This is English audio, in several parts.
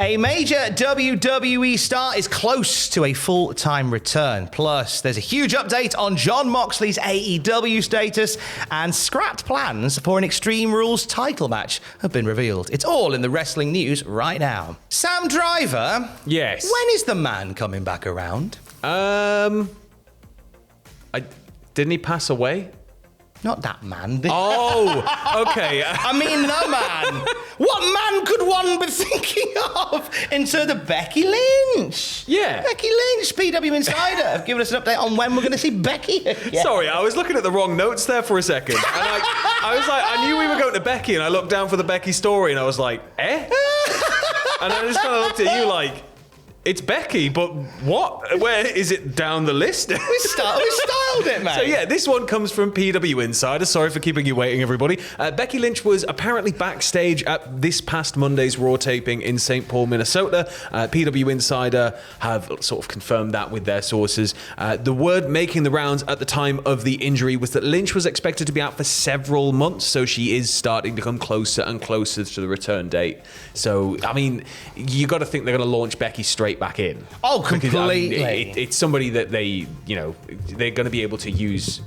A major WWE star is close to a full-time return. Plus, there's a huge update on Jon Moxley's AEW status, and scrapped plans for an Extreme Rules title match have been revealed. It's all in the wrestling news right now. Sam Driver? Yes. When is the man coming back around? Didn't he pass away? Not that man. Oh, okay. I mean, the man. What man could one be thinking of instead of Becky Lynch? Yeah. Becky Lynch, PW Insider, have given us an update on when we're going to see Becky again. Sorry, I was looking at the wrong notes there for a second. And I was like, I knew we were going to Becky, and I looked down for the Becky story, and I was like, eh? And I just kind of looked at you like, it's Becky, but what? Where is it down the list? We styled it, mate. So yeah, this one comes from PW Insider. Sorry for keeping you waiting, everybody. Becky Lynch was apparently backstage at this past Monday's Raw taping in St. Paul, Minnesota. PW Insider have sort of confirmed that with their sources. The word making the rounds at the time of the injury was that Lynch was expected to be out for several months, so she is starting to come closer and closer to the return date. So, I mean, you got to think they're going to launch Becky straight back in. Oh, completely. Because, I mean, it's somebody that they're going to be able to use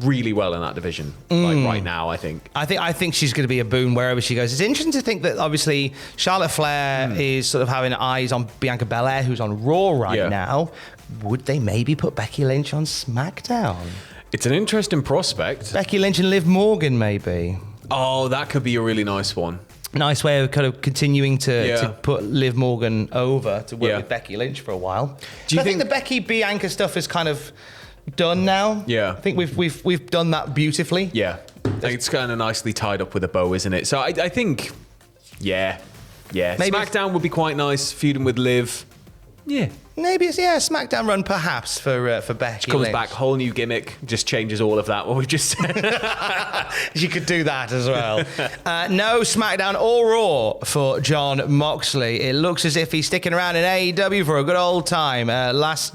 really well in that division, like right now, I think. I think she's going to be a boon wherever she goes. It's interesting to think that obviously Charlotte Flair is sort of having eyes on Bianca Belair, who's on Raw right now. Would they maybe put Becky Lynch on SmackDown? It's an interesting prospect. Becky Lynch and Liv Morgan, maybe. Oh, that could be a really nice one. Nice way of kind of continuing to put Liv Morgan over to work with Becky Lynch for a while. Do you think the Becky Bianca stuff is kind of done now? Yeah, I think we've done that beautifully. Yeah, it's kind of nicely tied up with a bow, isn't it? So I think, maybe SmackDown would be quite nice, feuding with Liv. Yeah. Maybe it's, SmackDown run perhaps for Becky She comes Lynch. back, whole new gimmick, just changes all of that, what we've just said. You could do that as well. No SmackDown or Raw for Jon Moxley. It looks as if he's sticking around in AEW for a good old time. Last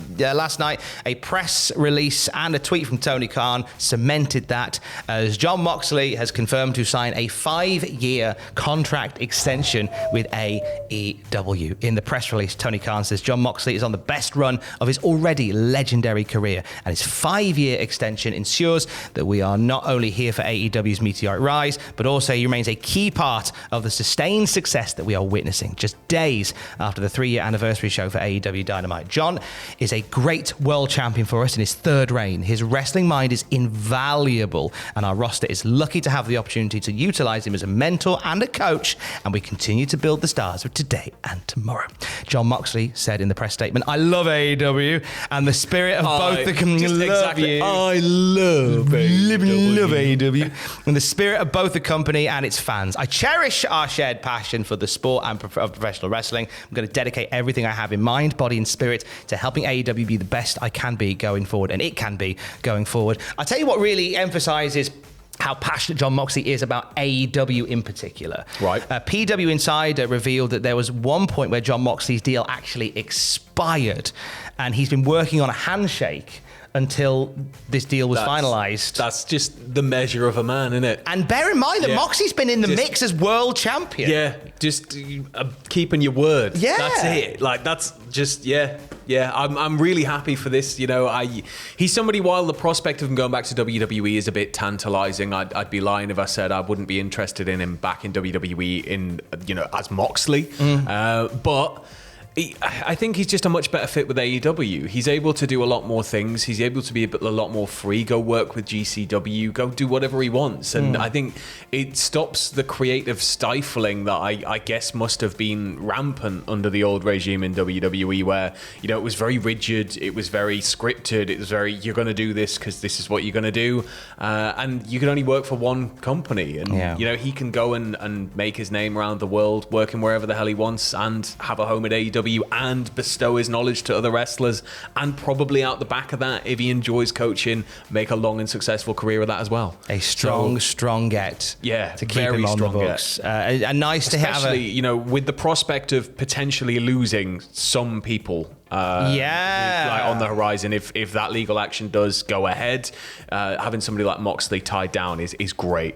night, a press release and a tweet from Tony Khan cemented that, as Jon Moxley has confirmed to sign a 5-year contract extension with AEW. In the press release, Tony Khan says Jon Moxley is on the best run of his already legendary career, and his 5-year extension ensures that we are not only here for AEW's meteoric rise, but also he remains a key part of the sustained success that we are witnessing just days after the 3-year anniversary show for AEW Dynamite. Jon is a great world champion for us in his 3rd reign. His wrestling mind is invaluable, and our roster is lucky to have the opportunity to utilize him as a mentor and a coach, and we continue to build the stars of today and tomorrow. Jon Moxley said in the press statement, I love AEW and the spirit of both the company. I love AEW and the spirit of both the company and its fans. I cherish our shared passion for the sport and of professional wrestling. I'm going to dedicate everything I have in mind, body, and spirit to helping AEW be the best I can be going forward, and it can be going forward. I'll tell you what really emphasizes how passionate Jon Moxley is about AEW in particular. Right. PW Insider revealed that there was one point where Jon Moxley's deal actually expired, and he's been working on a handshake until this deal was finalized. That's just the measure of a man, isn't it? And bear in mind that Moxley's been in the mix as world champion. Yeah, just keeping your word. Yeah. That's it. Like, that's just, I'm really happy for this. You know, he's somebody, while the prospect of him going back to WWE is a bit tantalizing, I'd be lying if I said I wouldn't be interested in him back in WWE as Moxley. But I think he's just a much better fit with AEW. He's able to do a lot more things. He's able to be a lot more free, go work with GCW, go do whatever he wants. And I think it stops the creative stifling that I guess must have been rampant under the old regime in WWE, where, it was very rigid, it was very scripted, it was very, you're going to do this because this is what you're going to do. And you can only work for one company. And, he can go and make his name around the world, working wherever the hell he wants, and have a home at AEW. And bestow his knowledge to other wrestlers, and probably out the back of that, if he enjoys coaching, make a long and successful career of that as well. A strong get. Yeah, to keep him on the books. And nice to have, especially with the prospect of potentially losing some people. Like on the horizon, if that legal action does go ahead, having somebody like Moxley tied down is great.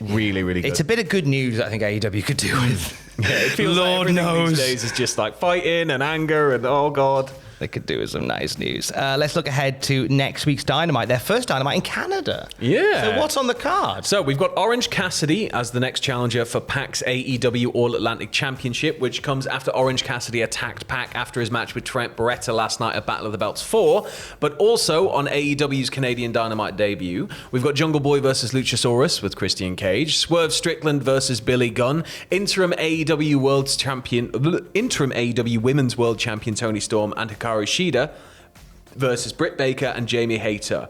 Really, really good. It's a bit of good news I think AEW could do with. Yeah, it feels Lord like everything knows. these days is just like fighting and anger and oh god. They could do with some nice news. Let's look ahead to next week's Dynamite. Their first Dynamite in Canada. Yeah. So what's on the card? So we've got Orange Cassidy as the next challenger for PAC's AEW All-Atlantic Championship, which comes after Orange Cassidy attacked PAC after his match with Trent Beretta last night at Battle of the Belts 4. But also on AEW's Canadian Dynamite debut, we've got Jungle Boy versus Luchasaurus with Christian Cage, Swerve Strickland versus Billy Gunn, interim AEW Women's World Champion Toni Storm and Hikaru Shida versus Britt Baker and Jamie Hayter.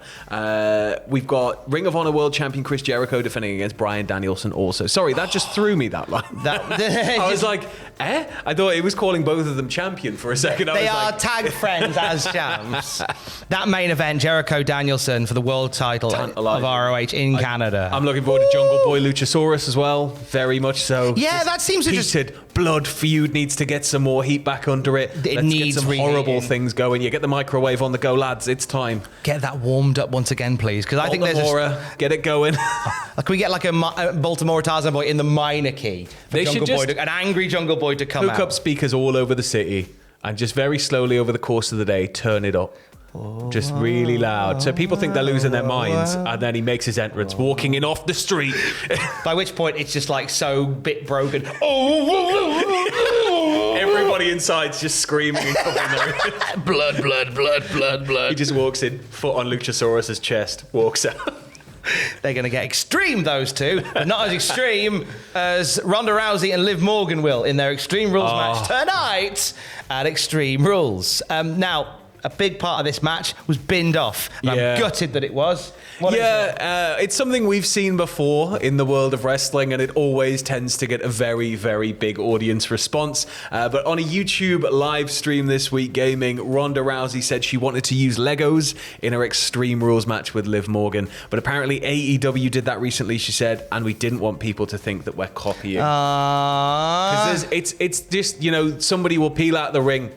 We've got Ring of Honor World Champion Chris Jericho defending against Bryan Danielson also. Sorry, that just threw me, that line. I was like, eh? I thought it was calling both of them champion for a second. They are tag friends as champs. That main event, Jericho Danielson for the world title of ROH in Canada. I'm looking forward to Jungle Boy Luchasaurus as well, very much so. Yeah, that seems to heated blood feud needs to get some more heat back under it. It Let's needs get some horrible things going. You get the microwave on the go, lads. It's time. Get that warmed up once again, please, because I think there's get it going. Can we get like a Baltimore Tarzan boy in the minor key? They should just an angry Jungle Boy to come hook out. up speakers all over the city and just very slowly over the course of the day turn it up. Just really loud. So people think they're losing their minds, and then he makes his entrance walking in off the street. By which point it's just like so bit broken. Everybody inside's just screaming and covering their blood, blood, blood, blood, blood. He just walks in, foot on Luchasaurus's chest, walks out. They're going to get extreme, those two, but not as extreme as Ronda Rousey and Liv Morgan will in their Extreme Rules match tonight at Extreme Rules. Now, a big part of this match was binned off. And I'm gutted that it was. It's something we've seen before in the world of wrestling, and it always tends to get a very, very big audience response. But on a YouTube live stream this week, gaming, Ronda Rousey said she wanted to use Legos in her Extreme Rules match with Liv Morgan. But apparently AEW did that recently, she said, and we didn't want people to think that we're copying. Because it's just, you know, somebody will peel out the ring,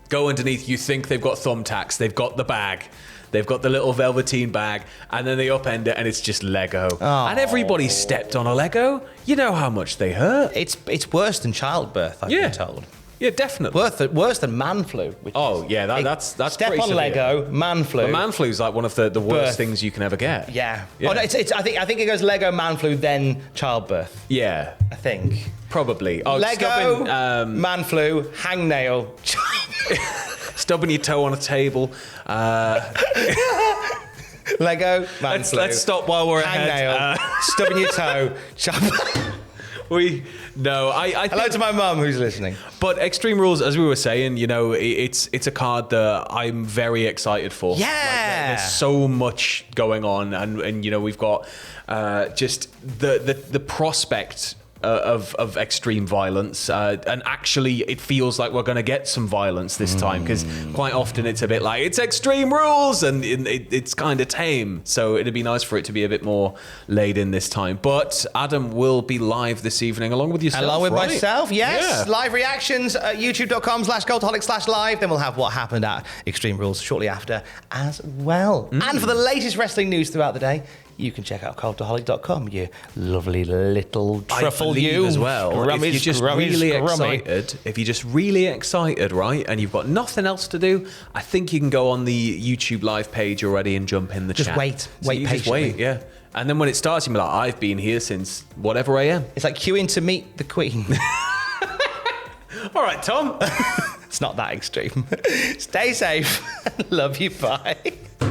go underneath, you think they've got thumbtacks, they've got the bag, they've got the little velveteen bag, and then they upend it and it's just Lego. And everybody stepped on a Lego. You know how much they hurt. It's worse than childbirth, I've been told. Yeah, definitely. Worse than man flu. That's step on Lego, man flu. The man flu is like one of the worst things you can ever get. Yeah. Oh, no, I think it goes Lego, man flu, then childbirth. Yeah. I think. Probably. Lego, man flu, hangnail, stubbing your toe on a table. Lego, man flu. Let's stop while we're ahead. Stubbing your toe, I hello to my mum who's listening. But Extreme Rules, as we were saying, you know, it's a card that I'm very excited for. Yeah. Like, there's so much going on, and you know, we've got just the prospect of extreme violence, and actually it feels like we're going to get some violence this time, because quite often it's a bit like it's Extreme Rules and it's kind of tame, so it'd be nice for it to be a bit more laid in this time. But Adam will be live this evening along with yourself, along with right? myself, yes. Yeah. Live reactions at youtube.com/cultaholic/live. Then we'll have what happened at Extreme Rules shortly after as well. And for the latest wrestling news throughout the day, you can check out cultaholic.com, you lovely little truffle you as well. If you're just really excited, right, and you've got nothing else to do, I think you can go on the YouTube live page already and jump in the chat. Just wait patiently. Just wait, yeah. And then when it starts, you'll be like, I've been here since whatever AM. It's like queuing to meet the Queen. All right, Tom. It's not that extreme. Stay safe. Love you. Bye.